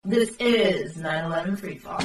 This is 9/11 Freefall.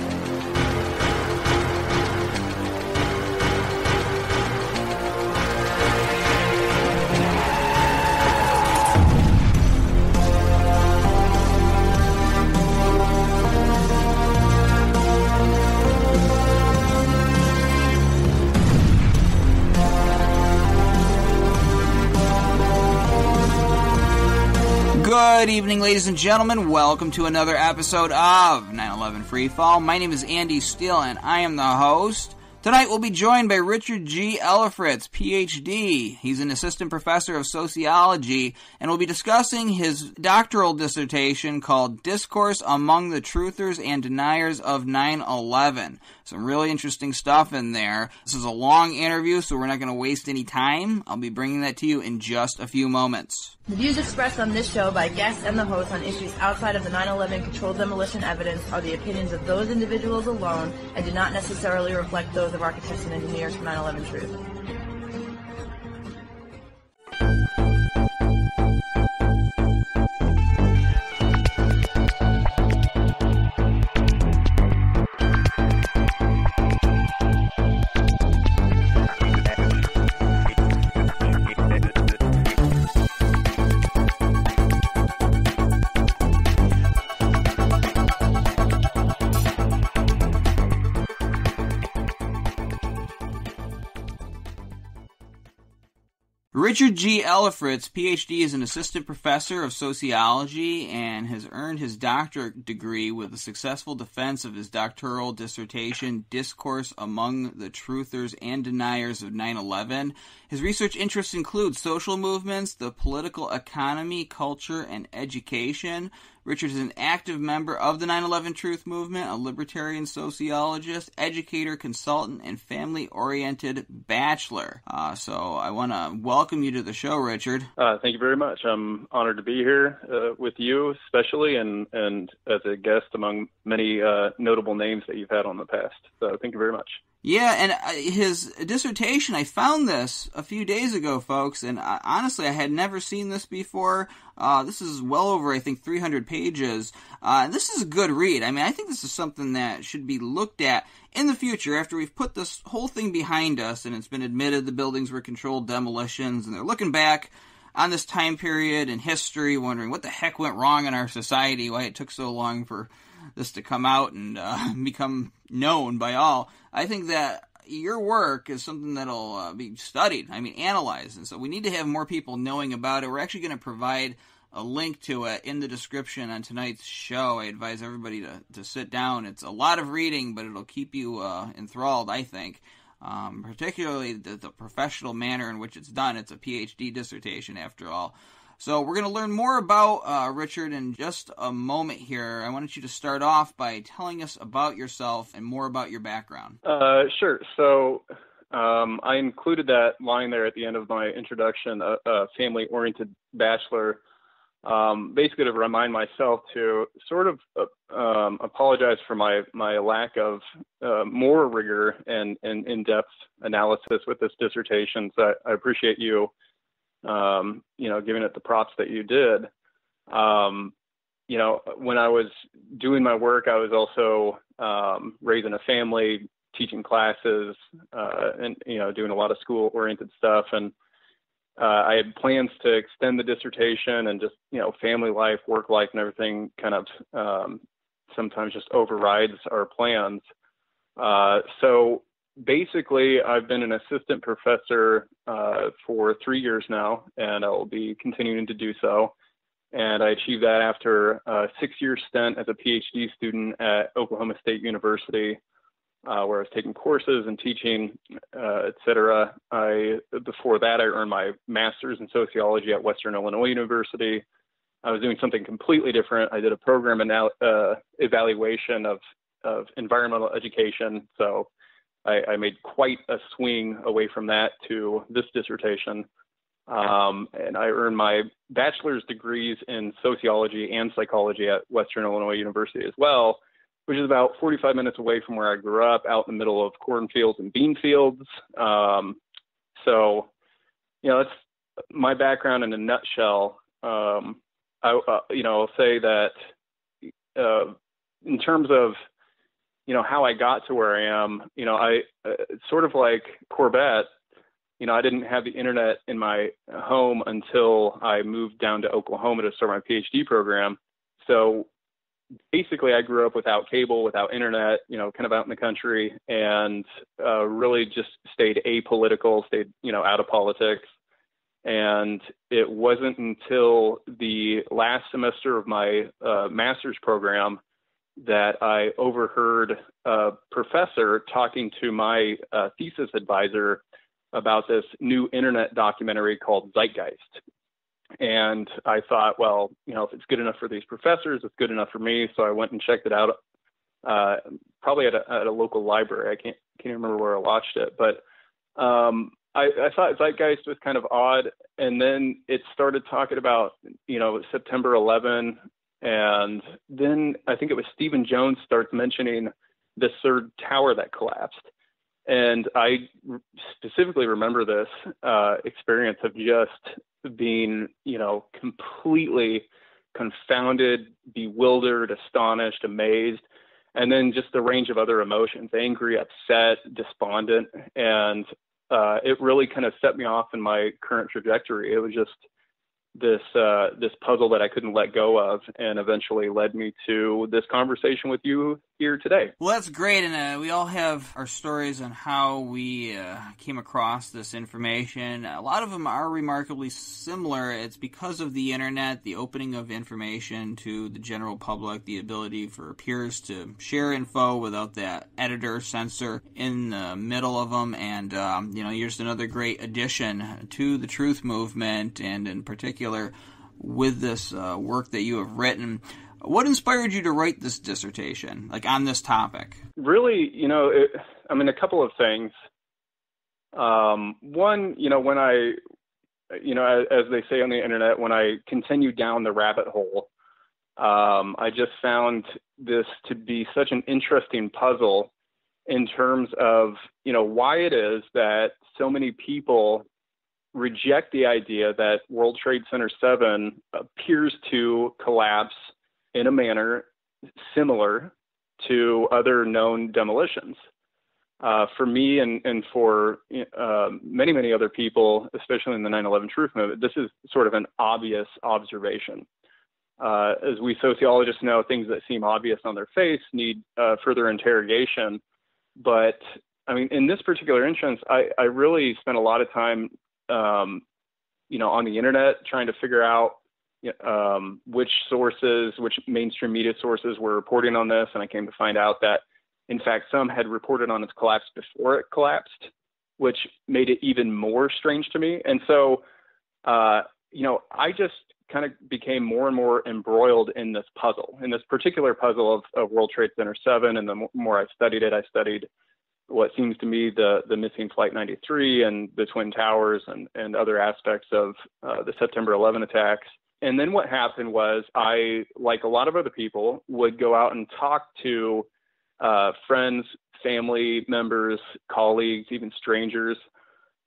Good evening, ladies and gentlemen. Welcome to another episode of 9/11 Freefall. My name is Andy Steele, and I am the host. Tonight we'll be joined by Richard G. Ellefritz, Ph.D. He's an assistant professor of sociology, and we'll be discussing his doctoral dissertation called Discourse Among the Truthers and Deniers of 9/11. Some really interesting stuff in there. This is a long interview, so we're not going to waste any time. I'll be bringing that to you in just a few moments. The views expressed on this show by guests and the host on issues outside of the 9/11 controlled demolition evidence are the opinions of those individuals alone and do not necessarily reflect those of architects and engineers for 9/11 Truth. Richard G. Ellefritz, Ph.D., is an assistant professor of sociology and has earned his doctorate degree with a successful defense of his doctoral dissertation, Discourse Among the Truthers and Deniers of 9/11. His research interests include social movements, the political economy, culture, and education. Richard is an active member of the 9/11 Truth Movement, a libertarian sociologist, educator, consultant, and family-oriented bachelor. So I want to welcome you to the show, Richard. Thank you very much. I'm honored to be here with you especially, and as a guest among many notable names that you've had on the past. So thank you very much. Yeah, and his dissertation, I found this a few days ago, folks, and honestly, I had never seen this before. This is well over, I think, 300 pages. And this is a good read. I mean, I think this is something that should be looked at in the future after we've put this whole thing behind us and it's been admitted the buildings were controlled demolitions, and they're looking back on this time period in history, wondering what the heck went wrong in our society, why it took so long for this to come out and become known by all. I think that your work is something that'll be studied, analyzed, and so we need to have more people knowing about it. We're actually going to provide a link to it in the description on tonight's show. I advise everybody to sit down. It's a lot of reading, but it'll keep you enthralled, I think, particularly the professional manner in which it's done. It's a Ph.D. dissertation, after all. So we're going to learn more about Richard in just a moment here. I wanted you to start off by telling us about yourself and more about your background. Sure. So I included that line there at the end of my introduction, a family-oriented bachelor, basically to remind myself to sort of apologize for my lack of more rigor and in-depth analysis with this dissertation. So I appreciate you giving it the props that you did. When I was doing my work, I was also raising a family, teaching classes, and doing a lot of school-oriented stuff. And I had plans to extend the dissertation, and just family life, work life, and everything kind of sometimes just overrides our plans. So basically, I've been an assistant professor for 3 years now, and I will be continuing to do so. And I achieved that after a 6-year stint as a PhD student at Oklahoma State University, where I was taking courses and teaching, et cetera. Before that, I earned my master's in sociology at Western Illinois University. I was doing something completely different. I did a program evaluation of environmental education. So I made quite a swing away from that to this dissertation. And I earned my bachelor's degrees in sociology and psychology at Western Illinois University as well, which is about 45 minutes away from where I grew up, out in the middle of cornfields and bean fields. So, that's my background in a nutshell. I'll say that in terms of, how I got to where I am, I sort of like Corbett, I didn't have the internet in my home until I moved down to Oklahoma to start my Ph.D. program. So basically I grew up without cable, without internet, kind of out in the country, and really just stayed apolitical, stayed, out of politics. And it wasn't until the last semester of my master's program that I overheard a professor talking to my thesis advisor about this new internet documentary called Zeitgeist. And I thought, well, if it's good enough for these professors, it's good enough for me. So I went and checked it out, probably at a local library. I can't remember where I watched it, but I thought Zeitgeist was kind of odd. And then it started talking about, September 11. And then I think it was Stephen Jones starts mentioning the third tower that collapsed. And I specifically remember this experience of just being, completely confounded, bewildered, astonished, amazed, and then just the range of other emotions, angry, upset, despondent. And it really kind of set me off in my current trajectory. It was just this puzzle that I couldn't let go of, and eventually led me to this conversation with you here today. Well, that's great, and we all have our stories on how we came across this information. A lot of them are remarkably similar. It's because of the internet, the opening of information to the general public, the ability for peers to share info without that editor censor in the middle of them, and here's another great addition to the truth movement, and in particular with this work that you have written. What inspired you to write this dissertation, on this topic? Really, a couple of things. One, when I, as they say on the internet, when I continued down the rabbit hole, I just found this to be such an interesting puzzle in terms of, why it is that so many people reject the idea that World Trade Center 7 appears to collapse in a manner similar to other known demolitions. For me and for many, many other people, especially in the 9/11 truth movement, this is sort of an obvious observation. As we sociologists know, things that seem obvious on their face need further interrogation. But in this particular instance, I really spent a lot of time on the internet trying to figure out which mainstream media sources were reporting on this. And I came to find out that, in fact, some had reported on its collapse before it collapsed, which made it even more strange to me. And so, I just kind of became more and more embroiled in this particular puzzle of World Trade Center 7. And the more I studied it, I studied what seems to me the missing Flight 93 and the Twin Towers and other aspects of the September 11 attacks. And then what happened was I, like a lot of other people, would go out and talk to friends, family members, colleagues, even strangers.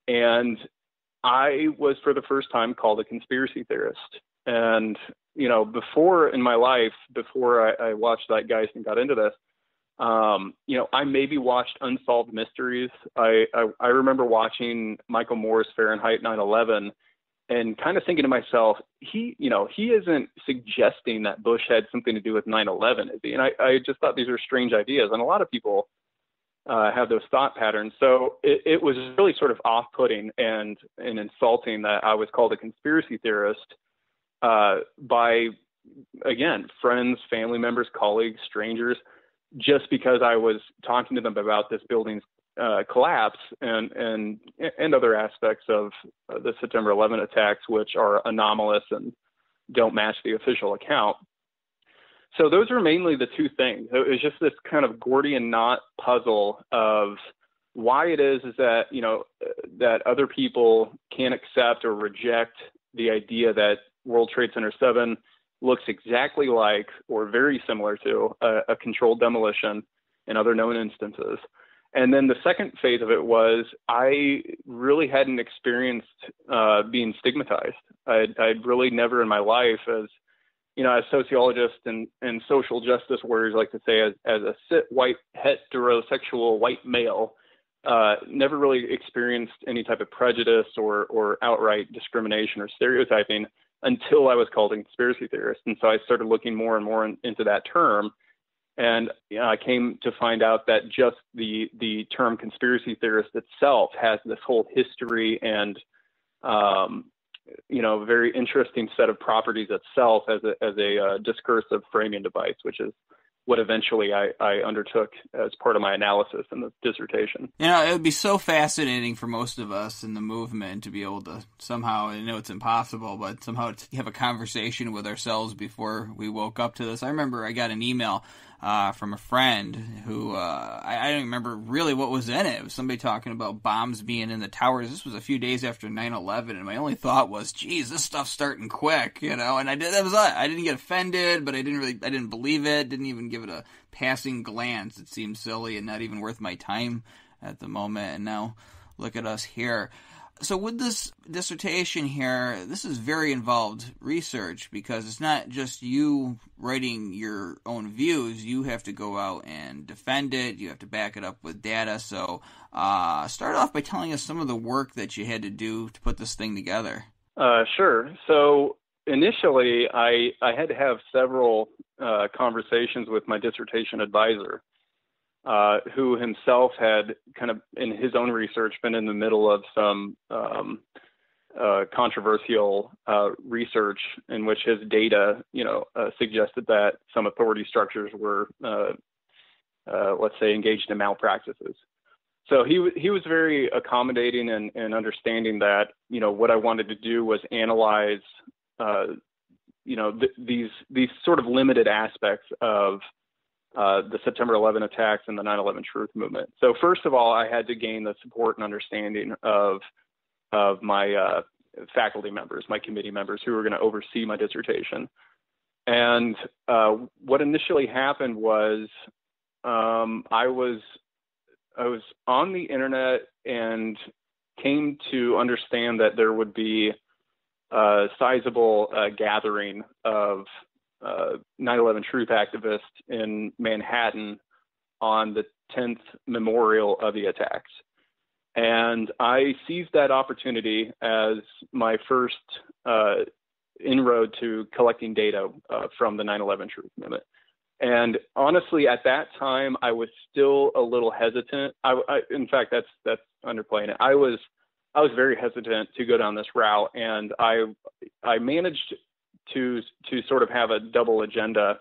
And I was, for the first time, called a conspiracy theorist. And, before in my life, before I watched Zeitgeist and got into this, I maybe watched Unsolved Mysteries. I remember watching Michael Moore's Fahrenheit 9/11 and kind of thinking to myself, he isn't suggesting that Bush had something to do with 9/11, is he? And I just thought these are strange ideas. And a lot of people have those thought patterns. So it was really sort of off-putting and insulting that I was called a conspiracy theorist by, again, friends, family members, colleagues, strangers, just because I was talking to them about this building's collapse and other aspects of the September 11 attacks, which are anomalous and don't match the official account. So those are mainly the two things. It was just this kind of Gordian knot puzzle of why it is that, that other people can't accept or reject the idea that World Trade Center 7 looks exactly like or very similar to a controlled demolition in other known instances. And then the second phase of it was I really hadn't experienced being stigmatized. I'd really never in my life, as as sociologists and social justice warriors like to say, as a cis white heterosexual white male, never really experienced any type of prejudice or outright discrimination or stereotyping until I was called a conspiracy theorist. And so I started looking more and more into that term. And I came to find out that just the term conspiracy theorist itself has this whole history and, very interesting set of properties itself as a discursive framing device, which is what eventually I undertook as part of my analysis in the dissertation. It would be so fascinating for most of us in the movement to be able to somehow, I know it's impossible, but somehow to have a conversation with ourselves before we woke up to this. I remember I got an email from a friend who, I don't remember really what was in it. It was somebody talking about bombs being in the towers. This was a few days after 9/11, and my only thought was, geez, this stuff's starting quick, and that was it. I didn't get offended, but I didn't believe it, didn't even give it a passing glance. It seemed silly and not even worth my time at the moment, and now look at us here. So with this dissertation here, this is very involved research because it's not just you writing your own views. You have to go out and defend it. You have to back it up with data. So start off by telling us some of the work that you had to do to put this thing together. Sure. So initially, I had to have several conversations with my dissertation advisor, who himself had kind of in his own research been in the middle of some controversial research in which his data, suggested that some authority structures were, let's say, engaged in malpractices. So he was very accommodating and understanding that, what I wanted to do was analyze, these sort of limited aspects of the September 11 attacks and the 9/11 truth movement. So first of all, I had to gain the support and understanding of my faculty members, my committee members who were going to oversee my dissertation. And what initially happened was I was on the internet and came to understand that there would be a sizable gathering of 9/11 truth activists in Manhattan on the 10th memorial of the attacks. And I seized that opportunity as my first inroad to collecting data from the 9/11 truth movement. And honestly, at that time, I was still a little hesitant. In fact, that's underplaying it. I was very hesitant to go down this route, and I managed to sort of have a double agenda.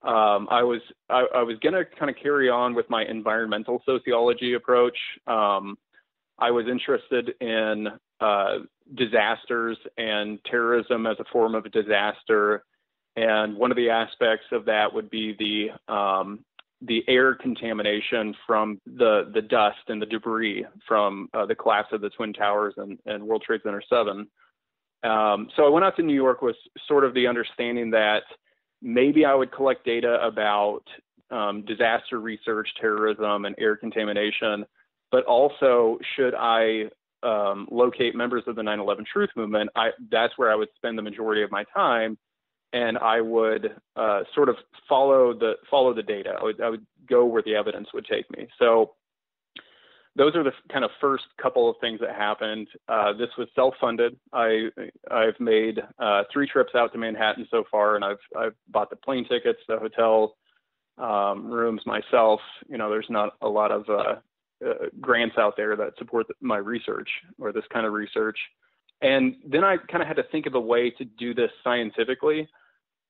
I was going to kind of carry on with my environmental sociology approach. I was interested in disasters and terrorism as a form of a disaster, and one of the aspects of that would be the air contamination from the dust and the debris from the collapse of the Twin Towers and World Trade Center 7. So I went out to New York with sort of the understanding that maybe I would collect data about disaster research, terrorism, and air contamination, but also should I locate members of the 9/11 truth movement, that's where I would spend the majority of my time, and I would sort of follow the data. I would go where the evidence would take me. So those are the kind of first couple of things that happened. This was self-funded. I've made 3 trips out to Manhattan so far, and I've bought the plane tickets, the hotel rooms myself. There's not a lot of grants out there that support my research or this kind of research. And then I kind of had to think of a way to do this scientifically.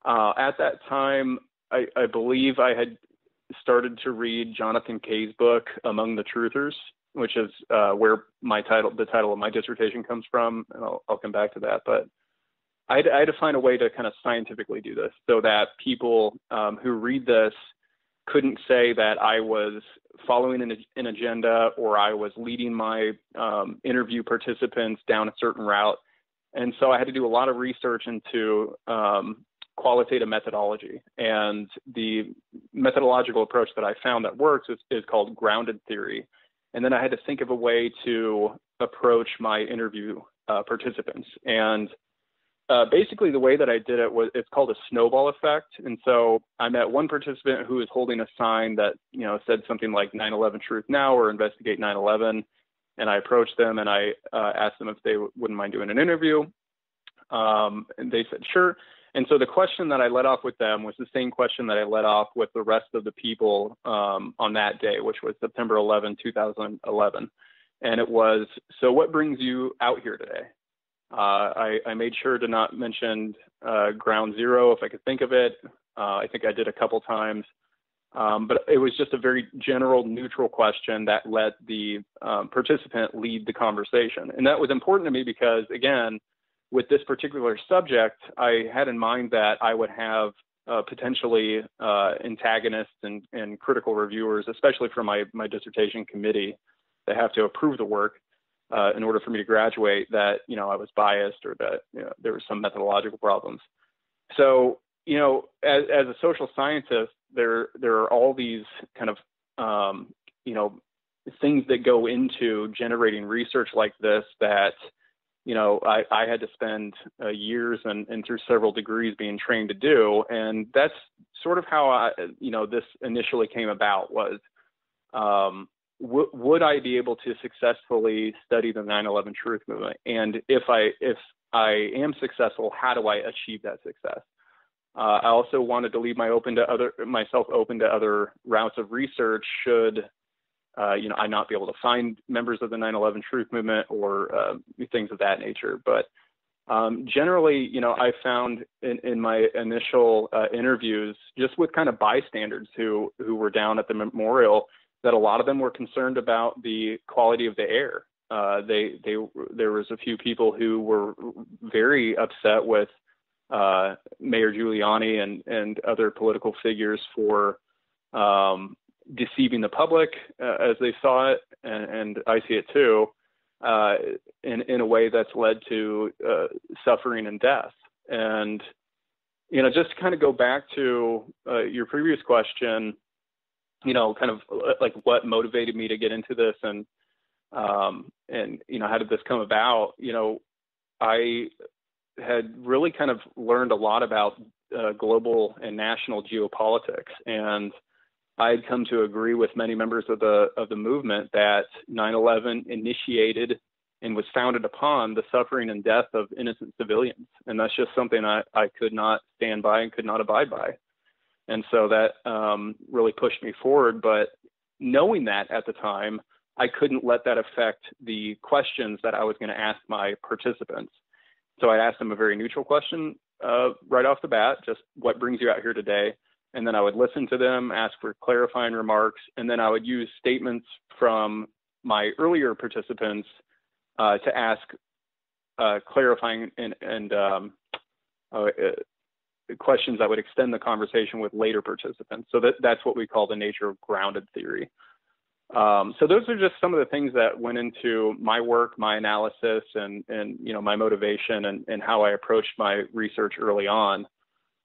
At that time, I believe I had started to read Jonathan Kay's book, Among the Truthers, which is where the title of my dissertation comes from, and I'll come back to that. But I had to find a way to kind of scientifically do this so that people who read this couldn't say that I was following an agenda or I was leading my interview participants down a certain route. And so I had to do a lot of research into qualitative methodology. And the methodological approach that I found that works is called grounded theory. And then I had to think of a way to approach my interview participants. And basically the way that I did it was, it's called a snowball effect. And so I met one participant who was holding a sign that, said something like 9/11 Truth Now or Investigate 9/11. And I approached them and I asked them if they wouldn't mind doing an interview. And they said, sure. And so the question that I led off with them was the same question that I led off with the rest of the people on that day, which was September 11, 2011. And it was, so what brings you out here today? I made sure to not mention ground zero if I could think of it. I think I did a couple times. But it was just a very general, neutral question that let the participant lead the conversation. And that was important to me because, again, with this particular subject, I had in mind that I would have potentially antagonists and critical reviewers, especially for my dissertation committee, that have to approve the work in order for me to graduate, that, I was biased or that there were some methodological problems. So, as a social scientist, there are all these kind of, things that go into generating research like this that, I had to spend years and through several degrees being trained to do. And that's sort of how this initially came about was, would I be able to successfully study the 9/11 Truth Movement? And if I am successful, how do I achieve that success? I also wanted to leave myself open to other routes of research should I not be able to find members of the 9/11 Truth Movement or things of that nature. But generally, I found in my initial interviews, just with kind of bystanders who were down at the memorial, that a lot of them were concerned about the quality of the air. There was a few people who were very upset with Mayor Giuliani and other political figures for deceiving the public as they saw it, and I see it too, in a way that's led to suffering and death. And just to kind of go back to your previous question, kind of like what motivated me to get into this and how did this come about? I had really kind of learned a lot about global and national geopolitics, and I had come to agree with many members of the movement that 9/11 initiated and was founded upon the suffering and death of innocent civilians, and that's just something I could not stand by and could not abide by. And so that really pushed me forward. But knowing that at the time, I couldn't let that affect the questions that I was going to ask my participants. So I asked them a very neutral question right off the bat, just what brings you out here today? And then I would listen to them, ask for clarifying remarks, and then I would use statements from my earlier participants to ask clarifying and questions that would extend the conversation with later participants. So that's what we call the nature of grounded theory. So those are just some of the things that went into my work, my analysis, and my motivation and how I approached my research early on.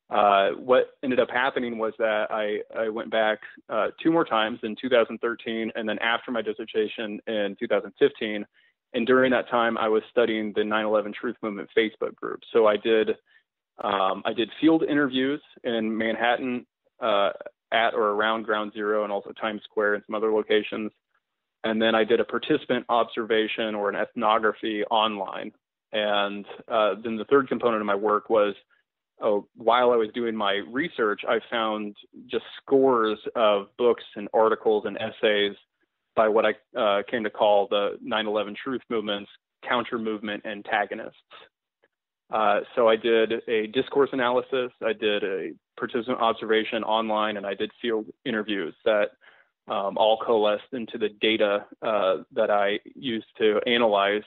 What ended up happening was that I went back 2 more times in 2013 and then after my dissertation in 2015. And during that time, I was studying the 9/11 Truth Movement Facebook group. So I did field interviews in Manhattan at or around Ground Zero and also Times Square and some other locations. And then I did a participant observation or an ethnography online. And then the third component of my work was, while I was doing my research, I found just scores of books and articles and essays by what I came to call the 9/11 Truth Movement's counter-movement antagonists. So I did a discourse analysis, I did a participant observation online, and I did field interviews that all coalesced into the data that I used to analyze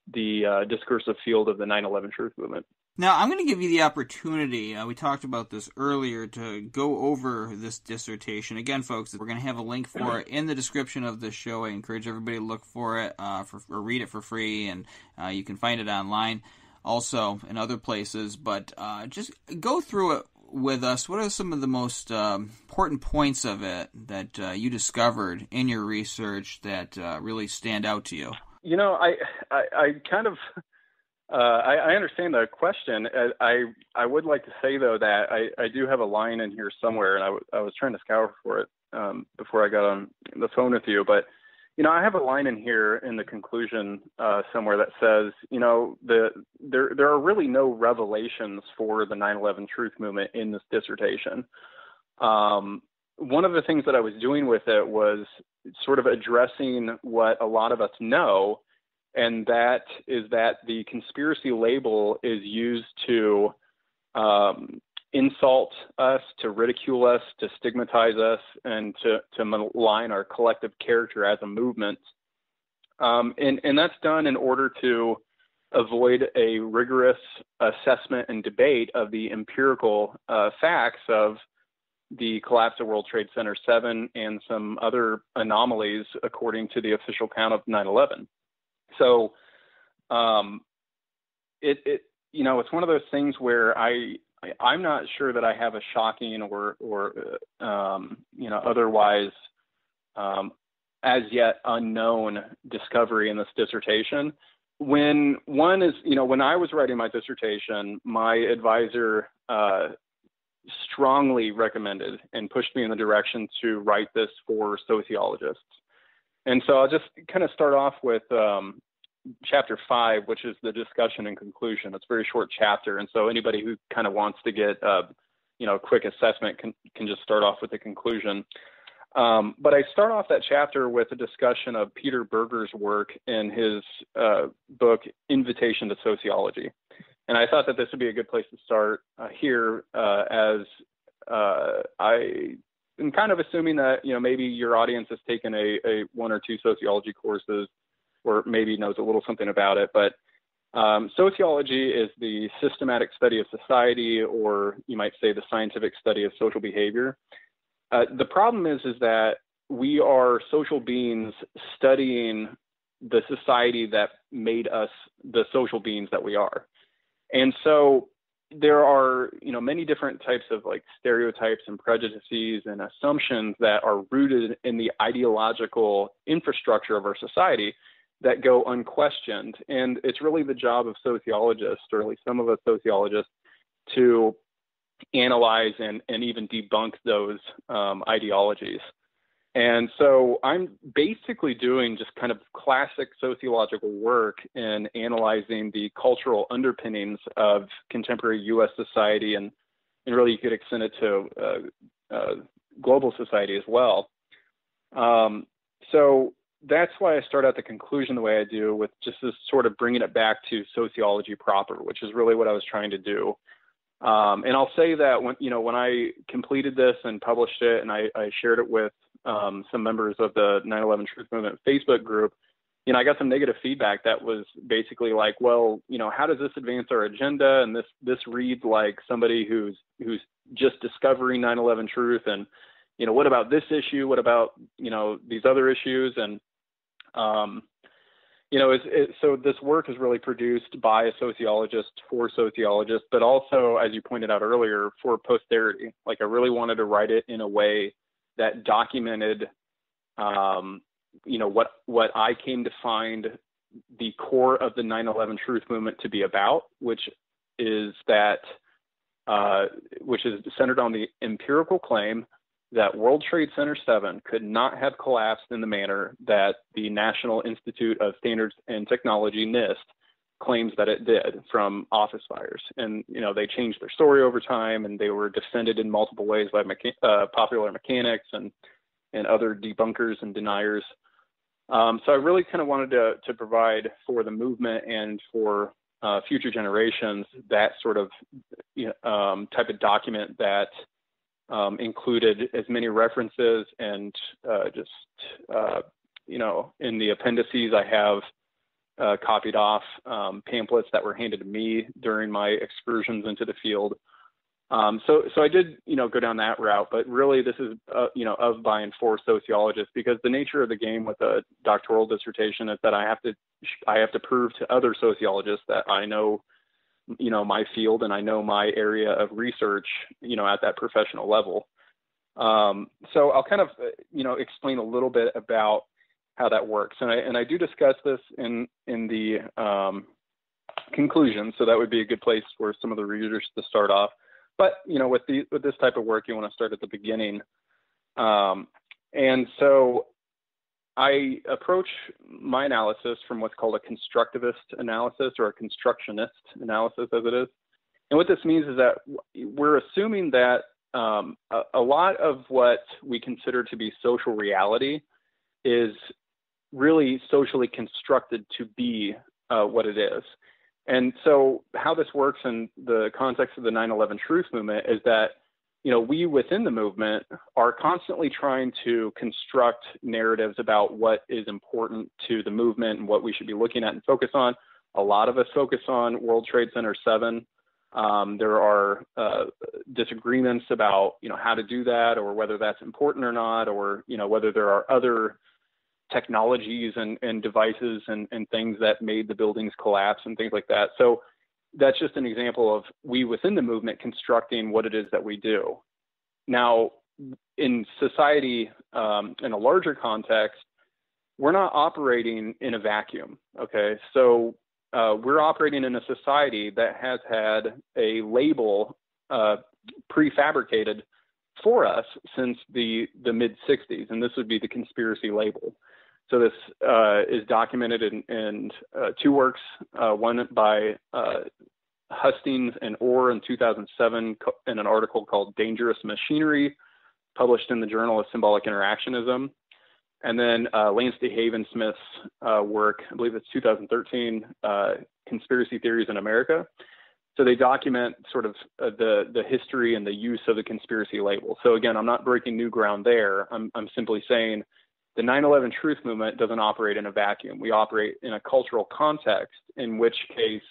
the discursive field of the 9/11 Truth Movement. Now, I'm going to give you the opportunity, we talked about this earlier, to go over this dissertation. Again, folks, we're going to have a link for it in the description of this show. I encourage everybody to look for it or read it for free, and you can find it online also in other places. But just go through it with us. What are some of the most important points of it that you discovered in your research that really stand out to you? I kind of I understand the question. I would like to say, though, that I do have a line in here somewhere, and I was trying to scour for it before I got on the phone with you. But, I have a line in here in the conclusion somewhere that says, there are really no revelations for the 9/11 truth movement in this dissertation. One of the things that I was doing with it was sort of addressing what a lot of us know, and that is that the conspiracy label is used to insult us, to ridicule us, to stigmatize us, and to malign our collective character as a movement. And that's done in order to avoid a rigorous assessment and debate of the empirical facts of the collapse of World Trade Center 7 and some other anomalies according to the official count of 9/11. So it's one of those things where I'm not sure that I have a shocking or otherwise as yet unknown discovery in this dissertation. When I was writing my dissertation, my advisor strongly recommended and pushed me in the direction to write this for sociologists. And so I'll just kind of start off with chapter 5, which is the discussion and conclusion. It's a very short chapter. And so anybody who kind of wants to get a quick assessment can just start off with the conclusion. But I start off that chapter with a discussion of Peter Berger's work in his book, Invitation to Sociology. And I thought that this would be a good place to start here, as I am kind of assuming that, maybe your audience has taken a 1 or 2 sociology courses, or maybe knows a little something about it. But sociology is the systematic study of society, or you might say the scientific study of social behavior. The problem is that we are social beings studying the society that made us the social beings that we are. And so there are, many different types of like stereotypes and prejudices and assumptions that are rooted in the ideological infrastructure of our society that go unquestioned. And it's really the job of sociologists, or at least some of us sociologists, to analyze and even debunk those ideologies. And so I'm basically doing just kind of classic sociological work in analyzing the cultural underpinnings of contemporary U.S. society, and really you could extend it to global society as well. So that's why I start out the conclusion the way I do, with just this sort of bringing it back to sociology proper, which is really what I was trying to do. And I'll say that when I completed this and published it, and I shared it with some members of the 9/11 Truth Movement Facebook group, I got some negative feedback that was basically like, well, how does this advance our agenda? And this reads like somebody who's just discovering 9/11 truth. And, what about this issue? What about, these other issues? And, so this work is really produced by a sociologist for sociologists, but also, as you pointed out earlier, for posterity. Like, I really wanted to write it in a way that documented, what I came to find the core of the 9/11 truth movement to be about, which is centered on the empirical claim that World Trade Center 7 could not have collapsed in the manner that the National Institute of Standards and Technology, NIST, claims that it did from office fires. And, they changed their story over time, and they were defended in multiple ways by popular mechanics and other debunkers and deniers. So I really kind of wanted to provide for the movement and for future generations that sort of type of document that included as many references, and in the appendices I have copied off pamphlets that were handed to me during my excursions into the field. So I did, go down that route, but really this is, of, by, and for sociologists, because the nature of the game with a doctoral dissertation is that I have to prove to other sociologists that I know, my field, and I know my area of research, at that professional level. So I'll kind of, explain a little bit about how that works. And I do discuss this in the conclusions. So that would be a good place for some of the readers to start off. But, with this type of work, you want to start at the beginning. And so I approach my analysis from what's called a constructivist analysis, or a constructionist analysis, as it is. And what this means is that we're assuming that a lot of what we consider to be social reality is really socially constructed to be what it is. And so how this works in the context of the 9/11 truth movement is that, we within the movement are constantly trying to construct narratives about what is important to the movement and what we should be looking at and focus on. A lot of us focus on World Trade Center 7. There are disagreements about, how to do that, or whether that's important or not, or, whether there are other technologies and devices and things that made the buildings collapse and things like that. So that's just an example of we within the movement constructing what it is that we do. Now, in society, in a larger context, we're not operating in a vacuum. Okay. So we're operating in a society that has had a label prefabricated for us since the mid-'60s, and this would be the conspiracy label. So this is documented in two works, one by Hustings and Orr in 2007 in an article called Dangerous Machinery, published in the Journal of Symbolic Interactionism. And then Lance DeHaven Smith's work, I believe it's 2013, Conspiracy Theories in America. So they document sort of the history and the use of the conspiracy label. So again, I'm not breaking new ground there. I'm simply saying the 9/11 truth movement doesn't operate in a vacuum. We operate in a cultural context, in which case,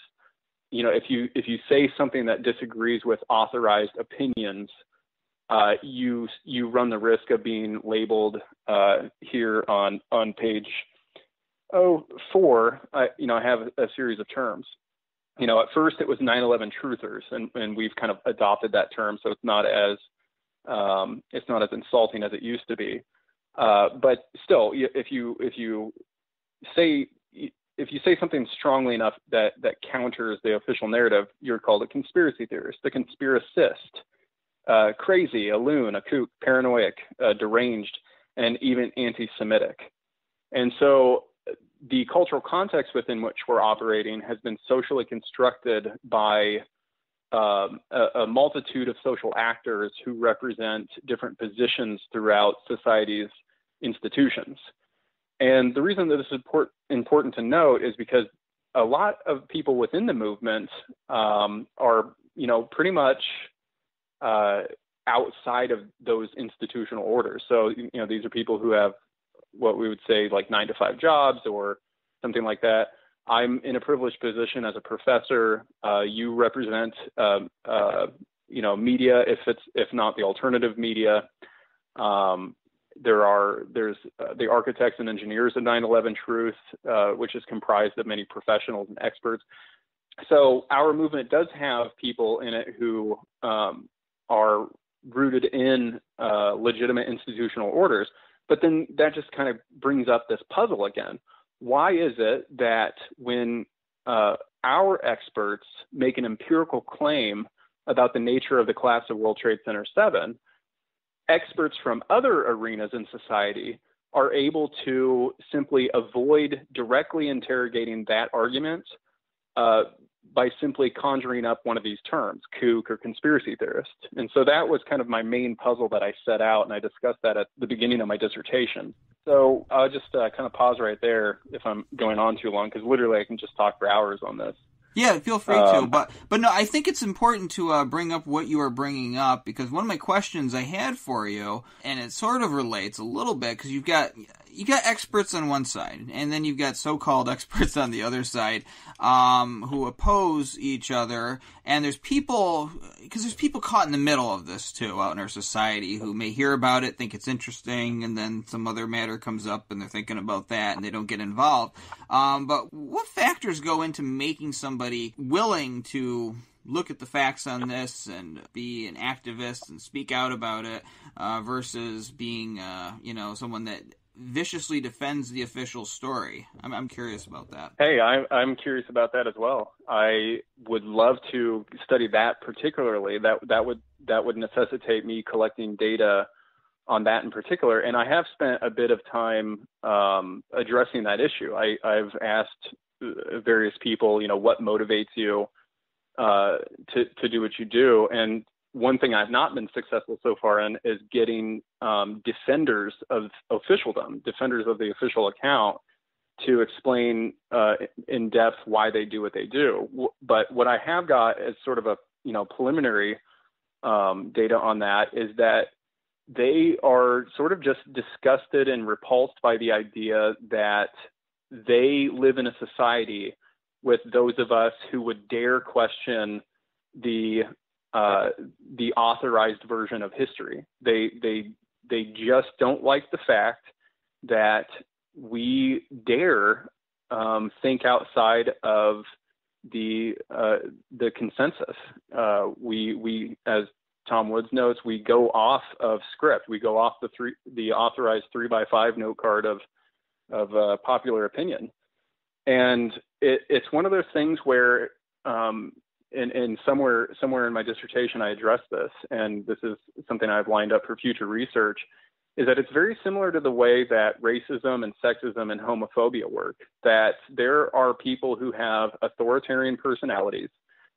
if you say something that disagrees with authorized opinions, you run the risk of being labeled here on page 4. I have a series of terms. At first it was 9/11 truthers, and we've kind of adopted that term, so it's not as insulting as it used to be. But still, if you say something strongly enough that counters the official narrative, you're called a conspiracy theorist, a conspiracist, crazy, a loon, a kook, paranoid, deranged, and even anti-Semitic. And so the cultural context within which we're operating has been socially constructed by a multitude of social actors who represent different positions throughout society's institutions. And the reason that this is important to note is because a lot of people within the movement are, pretty much outside of those institutional orders. So, these are people who have what we would say like 9-to-5 jobs or something like that. I'm in a privileged position as a professor. You represent, media, if not the alternative media. There's the architects and engineers of 9/11 Truth, which is comprised of many professionals and experts. So our movement does have people in it who are rooted in legitimate institutional orders. But then that just kind of brings up this puzzle again. Why is it that when our experts make an empirical claim about the nature of the collapse of World Trade Center 7, experts from other arenas in society are able to simply avoid directly interrogating that argument by simply conjuring up one of these terms, kook or conspiracy theorist? And so that was kind of my main puzzle that I set out, and I discussed that at the beginning of my dissertation. So I'll just kind of pause right there if I'm going on too long, because literally I can just talk for hours on this. Yeah, feel free to. But no, I think it's important to bring up what you are bringing up, because one of my questions I had for you, and it sort of relates a little bit, because you got experts on one side, and then you've got so-called experts on the other side who oppose each other, and there's people caught in the middle of this too out in our society who may hear about it, think it's interesting, and then some other matter comes up and they're thinking about that and they don't get involved. But what factors go into making somebody willing to look at the facts on this and be an activist and speak out about it versus being, someone that viciously defends the official story. I'm curious about that. Hey, I'm curious about that as well. I would love to study that particularly. That would necessitate me collecting data on that in particular. And I have spent a bit of time addressing that issue. I've asked various people, what motivates you to do what you do. And one thing I've not been successful so far in is getting defenders of officialdom, defenders of the official account, to explain in depth why they do what they do. But what I have got as sort of a preliminary data on that is that they are sort of just disgusted and repulsed by the idea that they live in a society with those of us who would dare question the authorized version of history. They just don't like the fact that we dare think outside of the consensus. We, as Tom Woods notes, we go off of script. We go off the authorized 3x5 note card of popular opinion, and it's one of those things where, and somewhere in my dissertation I addressed this, and this is something I've lined up for future research, is that it's very similar to the way that racism and sexism and homophobia work. That there are people who have authoritarian personalities.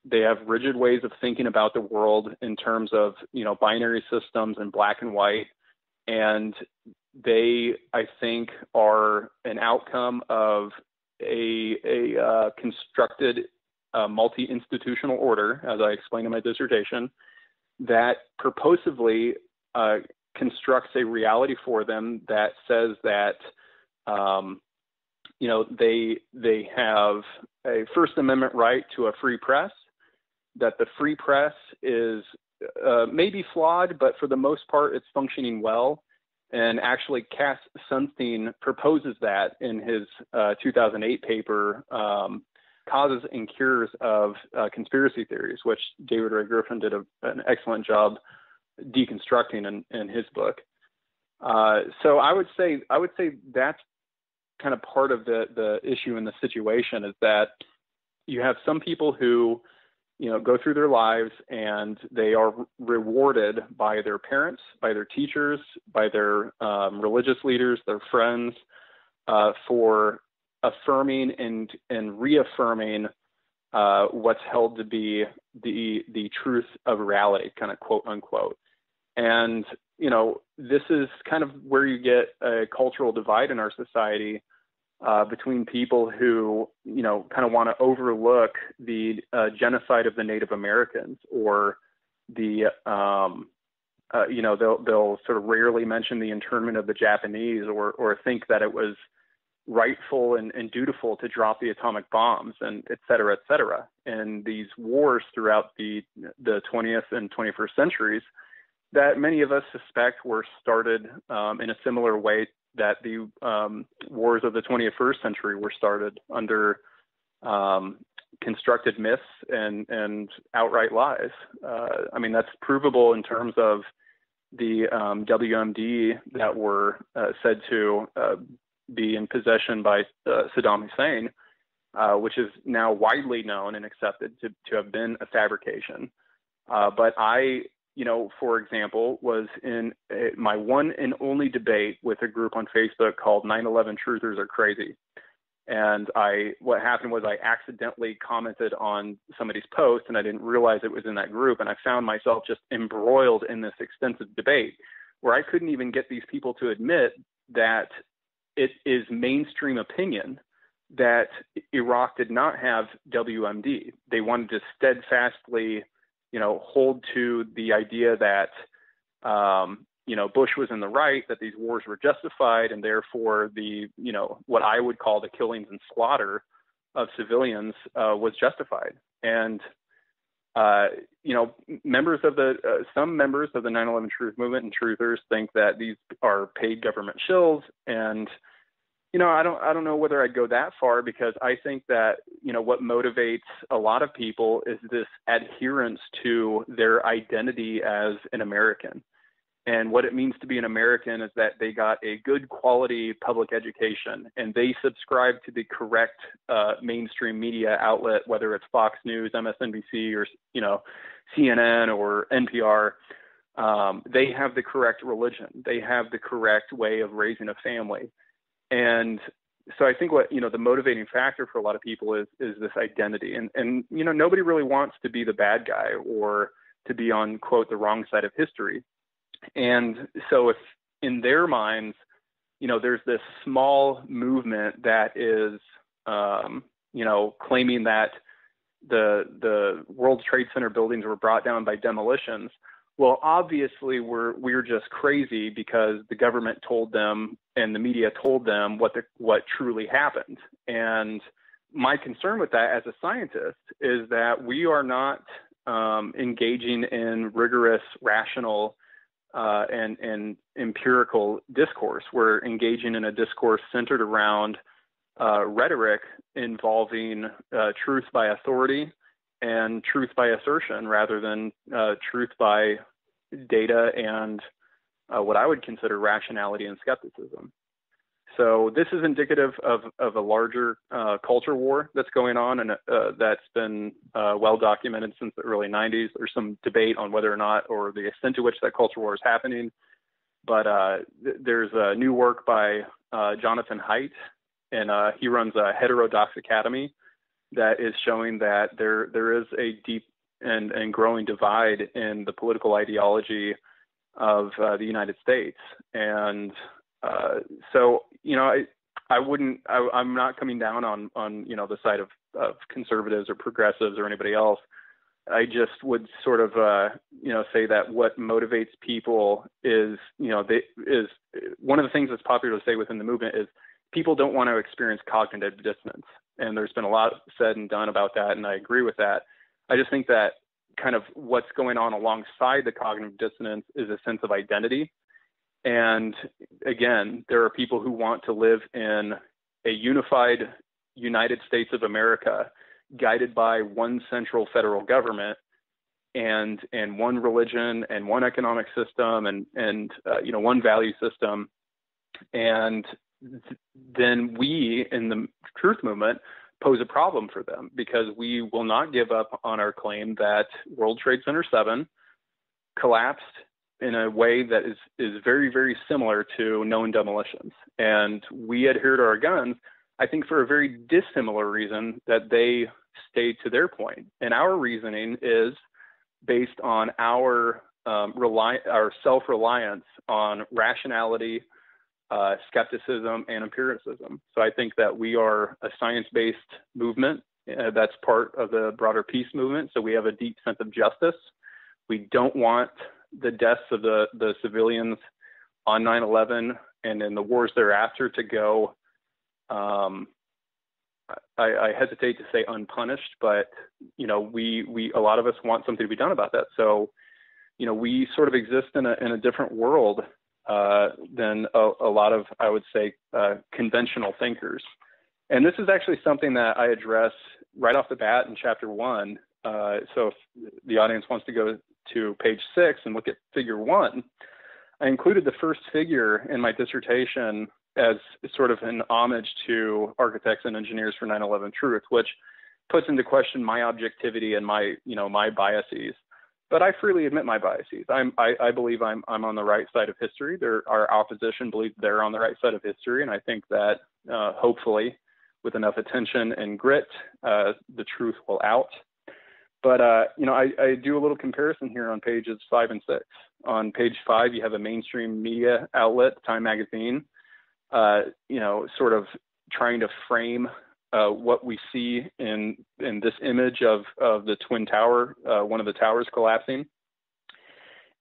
They have rigid ways of thinking about the world in terms of, binary systems and black and white. And they, I think, are an outcome of a constructed multi-institutional order, as I explained in my dissertation, that purposively constructs a reality for them that says that, they have a First Amendment right to a free press, that the free press is maybe flawed, but for the most part, it's functioning well. And actually, Cass Sunstein proposes that in his 2008 paper, Causes and Cures of Conspiracy Theories, which David Ray Griffin did an excellent job deconstructing in his book. So I would say that's kind of part of the issue in the situation, is that you have some people who go through their lives and they are rewarded by their parents, by their teachers, by their religious leaders, their friends, for affirming and reaffirming what's held to be the truth of reality, kind of quote unquote. And, this is kind of where you get a cultural divide in our society between people who, kind of want to overlook the genocide of the Native Americans, or the, they'll sort of rarely mention the internment of the Japanese, or think that it was rightful and dutiful to drop the atomic bombs, and et cetera, et cetera. And these wars throughout the 20th and 21st centuries that many of us suspect were started in a similar way that the wars of the 21st century were started, under constructed myths and outright lies. That's provable in terms of the WMD that were said to be in possession by Saddam Hussein, which is now widely known and accepted to have been a fabrication. But I, for example, was in my one and only debate with a group on Facebook called 9/11 Truthers Are Crazy. And what happened was I accidentally commented on somebody's post, and I didn't realize it was in that group. And I found myself just embroiled in this extensive debate where I couldn't even get these people to admit that it is mainstream opinion that Iraq did not have WMD. They wanted to steadfastly, hold to the idea that, Bush was in the right, that these wars were justified, and therefore the, what I would call the killings and slaughter of civilians was justified. And, members of some members of the 9/11 Truth Movement and truthers think that these are paid government shills. And, I don't know whether I'd go that far, because I think that, what motivates a lot of people is this adherence to their identity as an American. And what it means to be an American is that they got a good quality public education and they subscribe to the correct mainstream media outlet, whether it's Fox News, MSNBC, or CNN or NPR. They have the correct religion. They have the correct way of raising a family. And so I think what, the motivating factor for a lot of people is this identity. And nobody really wants to be the bad guy or to be on, quote, the wrong side of history. And so if in their minds, there's this small movement that is, claiming that the World Trade Center buildings were brought down by demolitions, well, obviously we're just crazy because the government told them and the media told them what truly happened. And my concern with that as a scientist is that we are not engaging in rigorous, rational, and empirical discourse. We're engaging in a discourse centered around rhetoric involving truth by authority and truth by assertion rather than truth by data and what I would consider rationality and skepticism. So this is indicative of a larger culture war that's going on, and that's been well documented since the early 90s. There's some debate on whether or not, or the extent to which that culture war is happening. But there's a new work by Jonathan Haidt, and he runs a Heterodox Academy that is showing that there is a deep and growing divide in the political ideology of the United States. And so, I'm not coming down on the side of conservatives or progressives or anybody else. I just would sort of, say that what motivates people is one of the things that's popular to say within the movement is people don't want to experience cognitive dissonance. And there's been a lot said and done about that, and I agree with that. I just think that kind of what's going on alongside the cognitive dissonance is a sense of identity. And again, there are people who want to live in a unified United States of America, guided by one central federal government and one religion and one economic system and one value system. And then we in the truth movement pose a problem for them because we will not give up on our claim that World Trade Center 7 collapsed in a way that is very, very similar to known demolitions. And we adhere to our guns, I think, for a very dissimilar reason that they stayed to their point. And our reasoning is based on our self-reliance on rationality, skepticism, and empiricism. So I think that we are a science-based movement. That's part of the broader peace movement. So we have a deep sense of justice. We don't want the deaths of the civilians on 9/11 and in the wars thereafter to go, I hesitate to say unpunished, but, we a lot of us want something to be done about that. So, we sort of exist in a different world than a lot of, I would say, conventional thinkers. And this is actually something that I address right off the bat in chapter 1. So if the audience wants to go to page 6 and look at figure 1, I included the first figure in my dissertation as sort of an homage to architects and engineers for 9/11 truth, which puts into question my objectivity and my biases. But I freely admit my biases. I believe I'm on the right side of history. Our opposition believes they're on the right side of history, and I think that hopefully, with enough attention and grit, the truth will out. But I do a little comparison here on pages 5 and 6. On page 5, you have a mainstream media outlet, Time Magazine, sort of trying to frame what we see in this image of the Twin Tower, one of the towers collapsing.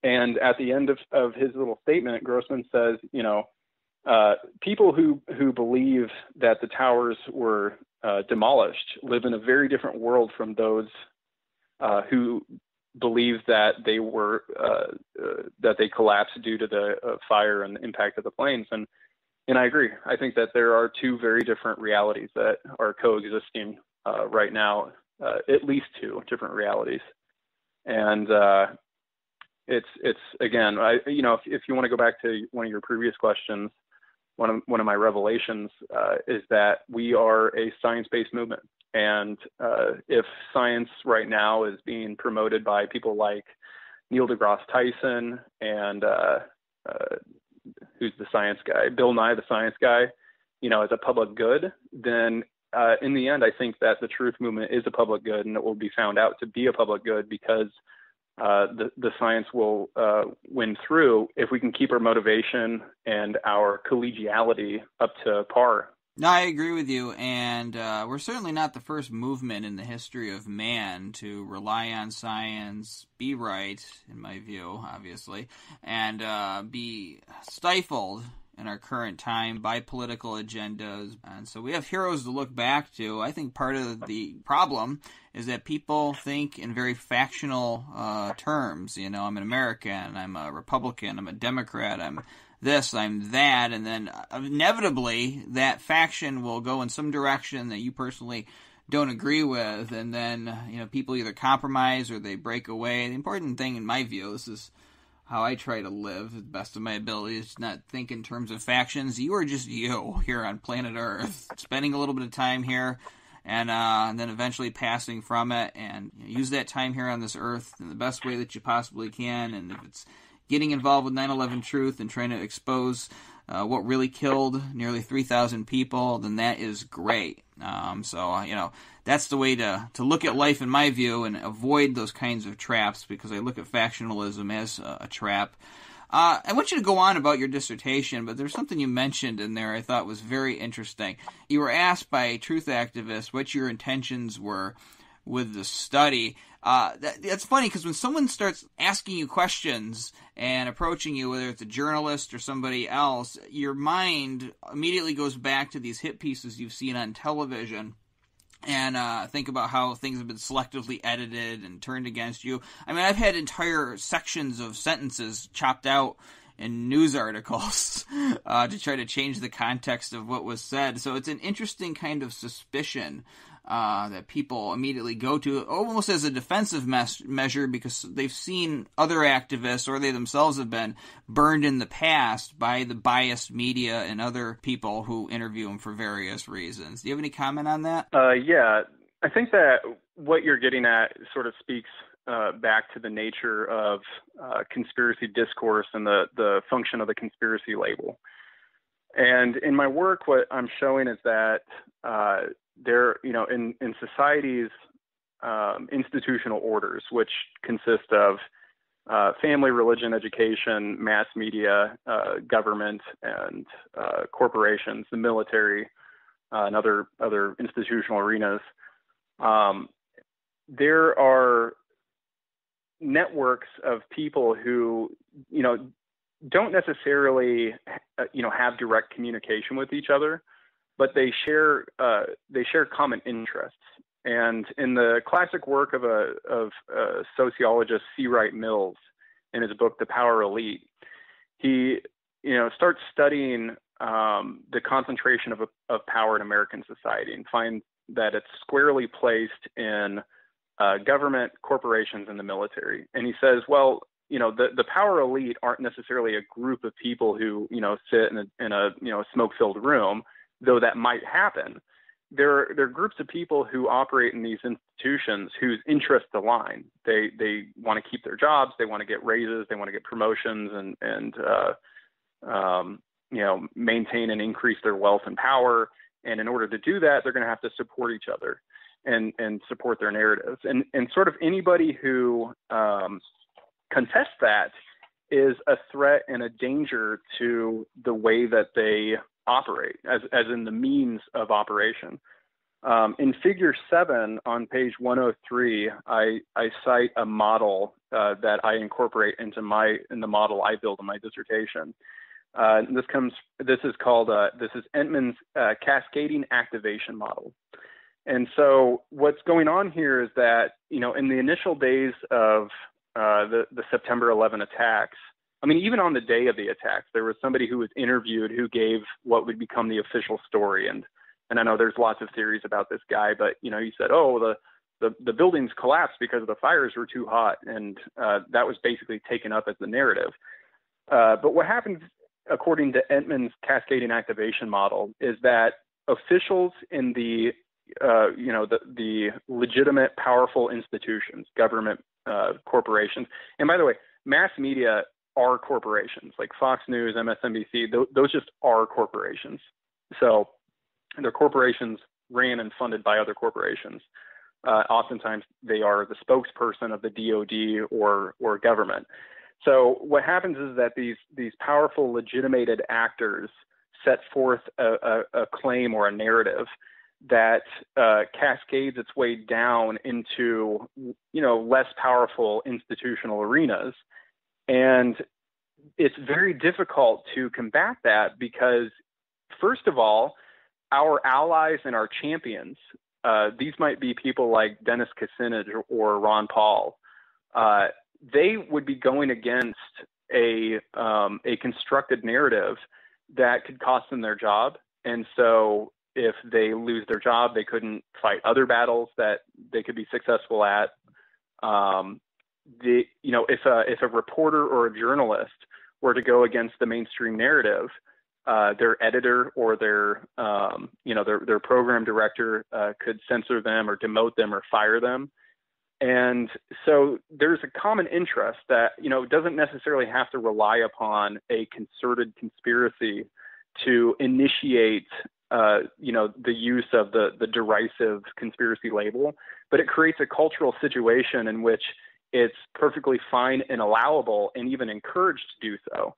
And at the end of his little statement, Grossman says, people who believe that the towers were demolished live in a very different world from those who believe that they were that they collapsed due to the fire and the impact of the planes. And I agree. I think that there are two very different realities that are coexisting right now, at least two different realities. And It's again, if you want to go back to one of your previous questions, one of my revelations is that we are a science-based movement. And if science right now is being promoted by people like Neil deGrasse Tyson and who's the science guy, Bill Nye, the science guy, as a public good, then in the end, I think that the truth movement is a public good, and it will be found out to be a public good because the science will win through if we can keep our motivation and our collegiality up to par. No, I agree with you, and we're certainly not the first movement in the history of man to rely on science, be right, in my view, obviously, and be stifled in our current time by political agendas. And so we have heroes to look back to. I think part of the problem is that people think in very factional terms. I'm an American, I'm a Republican, I'm a Democrat, I'm this, I'm that, and then inevitably that faction will go in some direction that you personally don't agree with, and then people either compromise or they break away. The important thing, in my view, this is how I try to live to the best of my ability, is not think in terms of factions. You are just you here on planet Earth, spending a little bit of time here, and then eventually passing from it, and use that time here on this Earth in the best way that you possibly can. And if it's getting involved with 9/11 Truth and trying to expose what really killed nearly 3,000 people, then that is great. So that's the way to look at life, in my view, and avoid those kinds of traps, because I look at factionalism as a trap. I want you to go on about your dissertation, but there's something you mentioned in there I thought was very interesting. You were asked by truth activists what your intentions were with the study. That's funny, because when someone starts asking you questions and approaching you, whether it's a journalist or somebody else, your mind immediately goes back to these hit pieces you've seen on television and think about how things have been selectively edited and turned against you. I mean, I've had entire sections of sentences chopped out in news articles to try to change the context of what was said. So it's an interesting kind of suspicion that people immediately go to, almost as a defensive measure, because they've seen other activists, or they themselves have been burned in the past by the biased media and other people who interview them for various reasons. Do you have any comment on that? Yeah, I think that what you're getting at sort of speaks back to the nature of conspiracy discourse and the function of the conspiracy label. And in my work, what I'm showing is that in society's institutional orders, which consist of family, religion, education, mass media, government, and corporations, the military, and other institutional arenas, there are networks of people who, don't necessarily, have direct communication with each other, but they share common interests. And in the classic work of sociologist C. Wright Mills, in his book The Power Elite, he starts studying the concentration of power in American society, and find that it's squarely placed in government, corporations, and the military. And he says, well, the power elite aren't necessarily a group of people who sit in a smoke-filled room, though that might happen. They're groups of people who operate in these institutions whose interests align. They want to keep their jobs, they want to get raises, they want to get promotions, and maintain and increase their wealth and power. And in order to do that, they're going to have to support each other and support their narratives. And sort of anybody who contests that is a threat and a danger to the way that they operate, as in the means of operation. In Figure 7 on page 103, I cite a model that I incorporate in the model I build in my dissertation. This is Entman's cascading activation model. And so what's going on here is that, in the initial days of the September 11 attacks, I mean, even on the day of the attacks, there was somebody who was interviewed who gave what would become the official story. And I know there's lots of theories about this guy, but, he said, the buildings collapsed because the fires were too hot, and that was basically taken up as the narrative. But what happens, according to Entman's cascading activation model, is that officials in the legitimate, powerful institutions, government, corporations, and by the way, mass media are corporations, like Fox News, MSNBC. Those just are corporations. So they're corporations ran and funded by other corporations. Oftentimes they are the spokesperson of the DoD or government. So what happens is that these powerful, legitimated actors set forth a claim or a narrative that cascades its way down into, less powerful institutional arenas. And it's very difficult to combat that because, first of all, our allies and our champions, these might be people like Dennis Kucinich or Ron Paul, they would be going against a constructed narrative that could cost them their job. And so if they lose their job, they couldn't fight other battles that they could be successful at. If a reporter or a journalist were to go against the mainstream narrative, their editor or their program director could censor them or demote them or fire them. And so there's a common interest that, doesn't necessarily have to rely upon a concerted conspiracy to initiate, the use of the derisive conspiracy label, but it creates a cultural situation in which it's perfectly fine and allowable and even encouraged to do so.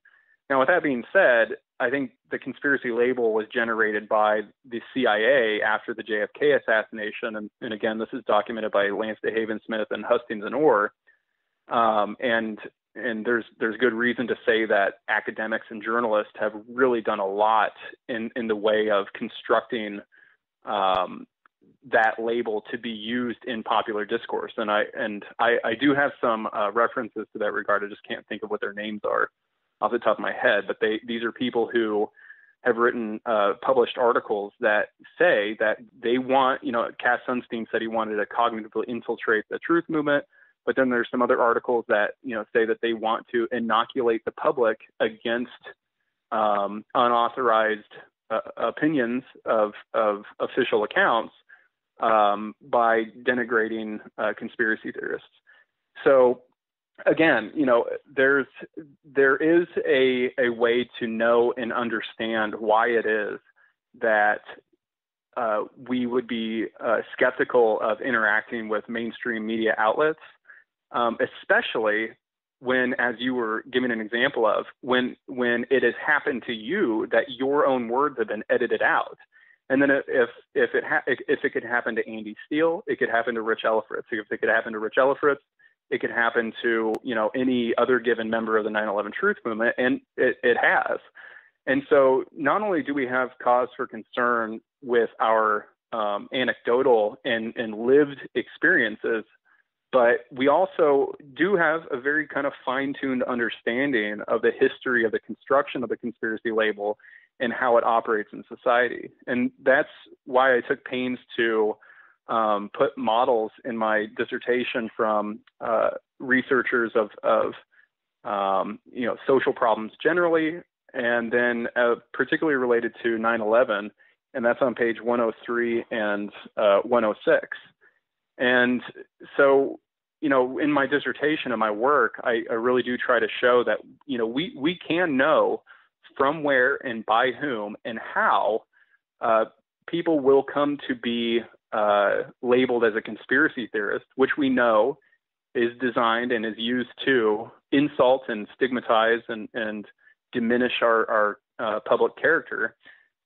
Now, with that being said, I think the conspiracy label was generated by the CIA after the JFK assassination. And again, this is documented by Lance DeHaven Smith and Hustings and Orr. And there's good reason to say that academics and journalists have really done a lot in the way of constructing that label to be used in popular discourse. And I do have some references to that regard. I just can't think of what their names are off the top of my head, but these are people who have written published articles that say that they want, Cass Sunstein said he wanted to cognitively infiltrate the truth movement, but then there's some other articles that, say that they want to inoculate the public against unauthorized opinions of official accounts by denigrating conspiracy theorists. So again, there is a way to know and understand why it is that we would be skeptical of interacting with mainstream media outlets, especially when, as you were giving an example of, when it has happened to you that your own words have been edited out. And then if it could happen to Andy Steele, it could happen to Rich Ellefritz. If it could happen to Rich Ellefritz, it could happen to, any other given member of the 9/11 Truth Movement, and it has. And so not only do we have cause for concern with our anecdotal and lived experiences, but we also do have a very kind of fine-tuned understanding of the history of the construction of the conspiracy label and how it operates in society. And that's why I took pains to put models in my dissertation from researchers of social problems generally, and then particularly related to 9/11, and that's on page 103 and 106. And so, in my dissertation and my work, I really do try to show that, we can know from where and by whom and how people will come to be labeled as a conspiracy theorist, which we know is designed and is used to insult and stigmatize and diminish our public character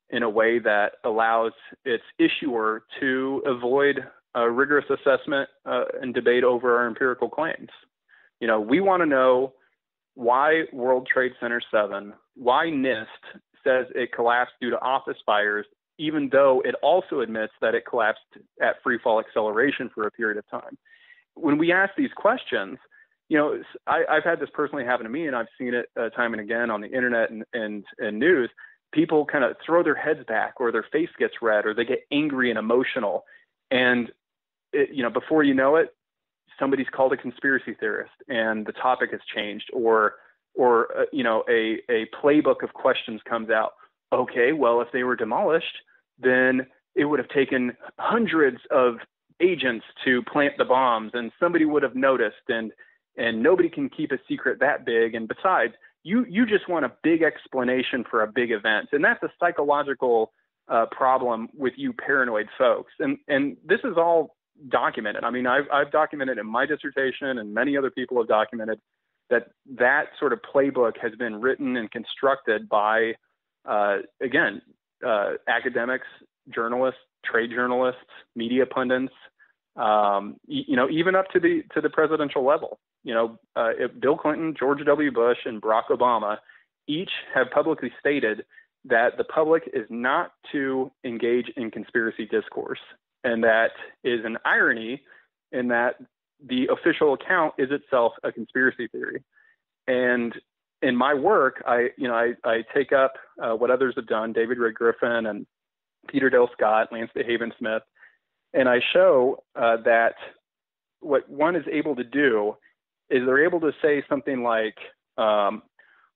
in a way that allows its issuer to avoid a rigorous assessment and debate over our empirical claims. We want to know why World Trade Center 7, why NIST says it collapsed due to office fires, even though it also admits that it collapsed at free fall acceleration for a period of time. When we ask these questions, I've had this personally happen to me, and I've seen it time and again on the internet and news. People kind of throw their heads back, or their face gets red, or they get angry and emotional. And before you know it, somebody's called a conspiracy theorist and the topic has changed, or a playbook of questions comes out. Okay, well, if they were demolished, then it would have taken hundreds of agents to plant the bombs, and somebody would have noticed, and nobody can keep a secret that big. And besides, you just want a big explanation for a big event, and that's a psychological problem with you paranoid folks. And this is all documented. I mean, I've documented in my dissertation, and many other people have documented that sort of playbook has been written and constructed by, academics, journalists, trade journalists, media pundits, even up to the presidential level. Bill Clinton, George W. Bush, and Barack Obama each have publicly stated that the public is not to engage in conspiracy discourse. And that is an irony in that the official account is itself a conspiracy theory. And in my work, I take up what others have done, David Ray Griffin and Peter Dale Scott, Lance DeHaven Smith, and I show that what one is able to do is they're able to say something like, the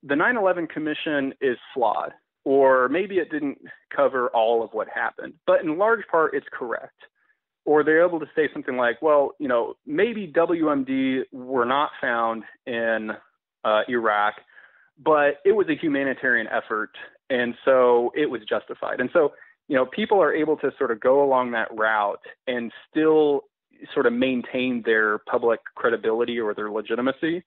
9/11 Commission is flawed, or maybe it didn't cover all of what happened, but in large part it's correct. Or they're able to say something like, well, maybe WMD were not found in Iraq, but it was a humanitarian effort, and so it was justified. And so, people are able to sort of go along that route and still sort of maintain their public credibility or their legitimacy.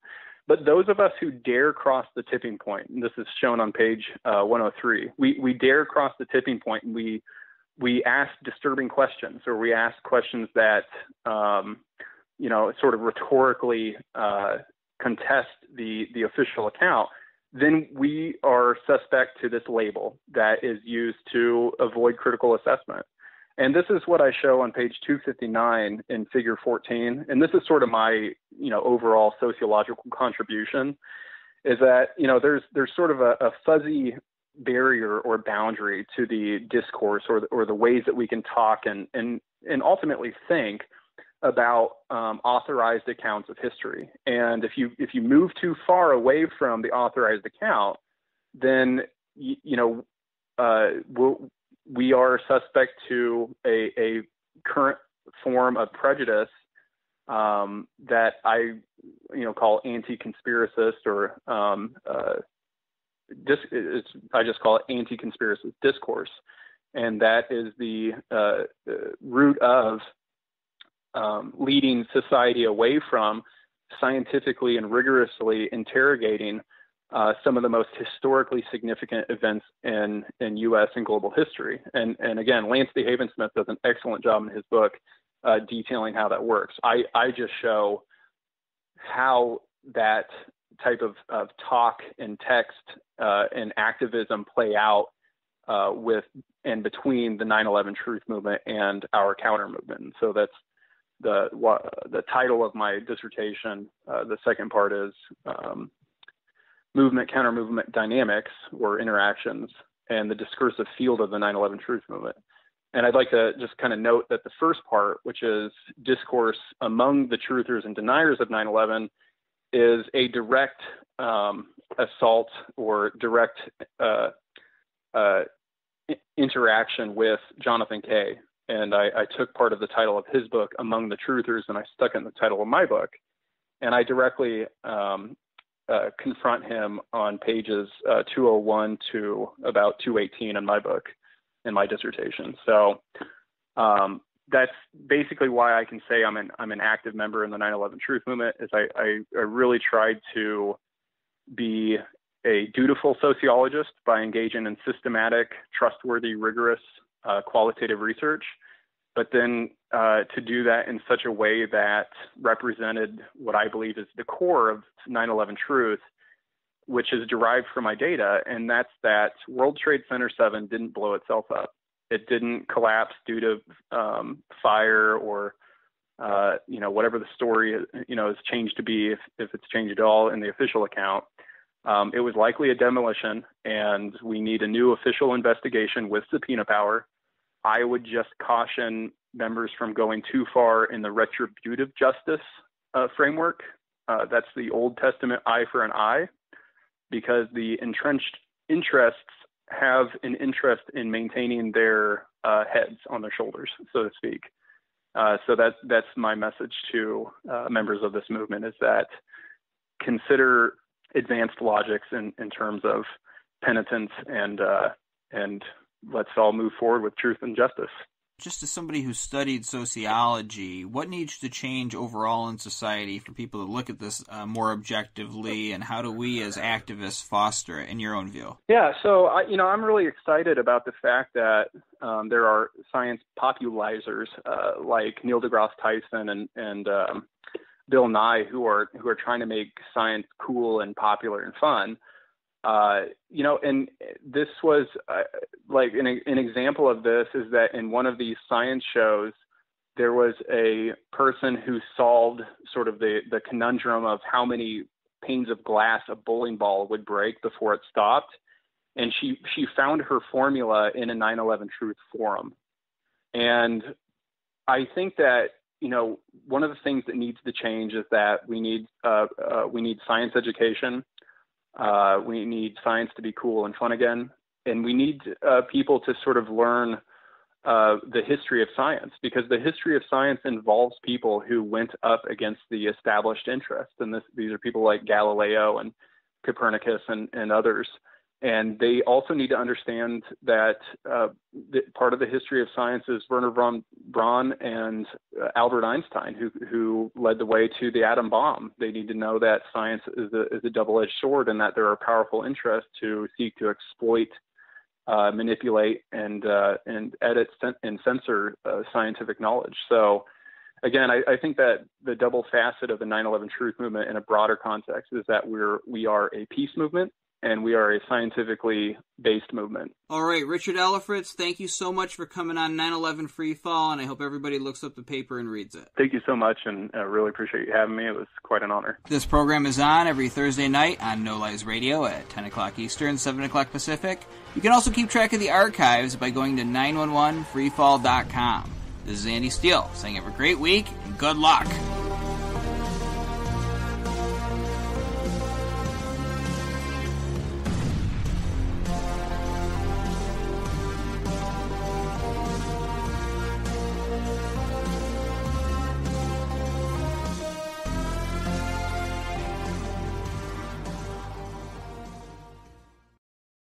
But those of us who dare cross the tipping point, and this is shown on page 103, we dare cross the tipping point, and we ask disturbing questions, or we ask questions that, sort of rhetorically contest the official account, then we are suspect to this label that is used to avoid critical assessment. And this is what I show on page 259 in figure 14. And this is sort of my, overall sociological contribution, is that, there's sort of a fuzzy barrier or boundary to the discourse or the ways that we can talk and ultimately think about authorized accounts of history. And if you move too far away from the authorized account, then we are suspect to a current form of prejudice that I call anti-conspiracist, or I just call it anti-conspiracist discourse, and that is the root of leading society away from scientifically and rigorously interrogating some of the most historically significant events in U.S. and global history. And again, Lance DeHaven Smith does an excellent job in his book detailing how that works. I just show how that type of talk and text and activism play out with and between the 9/11 truth movement and our counter movement. And so that's the title of my dissertation. The second part is Movement-Countermovement Dynamics, or Interactions, and the Discursive Field of the 9/11 Truth Movement. And I'd like to just kind of note that the first part, which is discourse among the truthers and deniers of 9/11, is a direct assault or direct interaction with Jonathan Kay. And I took part of the title of his book, Among the Truthers, and I stuck it in the title of my book. And I directly confront him on pages 201 to about 218 in my book, in my dissertation. So that's basically why I can say I'm an active member in the 9/11 Truth Movement. Is I really tried to be a dutiful sociologist by engaging in systematic, trustworthy, rigorous, qualitative research, but then to do that in such a way that represented what I believe is the core of 9/11 truth, which is derived from my data, and that's that World Trade Center 7 didn't blow itself up. It didn't collapse due to fire or whatever the story has changed to be, if it's changed at all in the official account. It was likely a demolition, and we need a new official investigation with subpoena power. I would just caution members from going too far in the retributive justice framework. That's the Old Testament eye for an eye, because the entrenched interests have an interest in maintaining their heads on their shoulders, so to speak. So that's my message to members of this movement, is that consider advanced logics in terms of penitence, and let's all move forward with truth and justice. Just as somebody who studied sociology, what needs to change overall in society for people to look at this more objectively, and how do we as activists foster it, in your own view? Yeah, so I'm really excited about the fact that there are science popularizers like Neil deGrasse Tyson and Bill Nye who are trying to make science cool and popular and fun. And this was like an example of this is that in one of these science shows, there was a person who solved sort of the conundrum of how many panes of glass a bowling ball would break before it stopped. And she found her formula in a 9/11 Truth forum. And I think that, one of the things that needs to change is that we need science education. We need science to be cool and fun again. And we need people to sort of learn the history of science, because the history of science involves people who went up against the established interests. And these are people like Galileo and Copernicus and others. And they also need to understand that part of the history of science is Werner von Braun and Albert Einstein, who led the way to the atom bomb. They need to know that science is a double-edged sword, and that there are powerful interests who seek to exploit, manipulate, and edit and censor scientific knowledge. So, again, I think that the double facet of the 9/11 Truth movement in a broader context is that we are a peace movement, and we are a scientifically based movement. All right, Richard Ellefritz, thank you so much for coming on 9/11 Freefall, and I hope everybody looks up the paper and reads it. Thank you so much, and I really appreciate you having me. It was quite an honor. This program is on every Thursday night on No Lies Radio at 10 o'clock Eastern, 7 o'clock Pacific. You can also keep track of the archives by going to 911freefall.com. This is Andy Steele saying have a great week and good luck.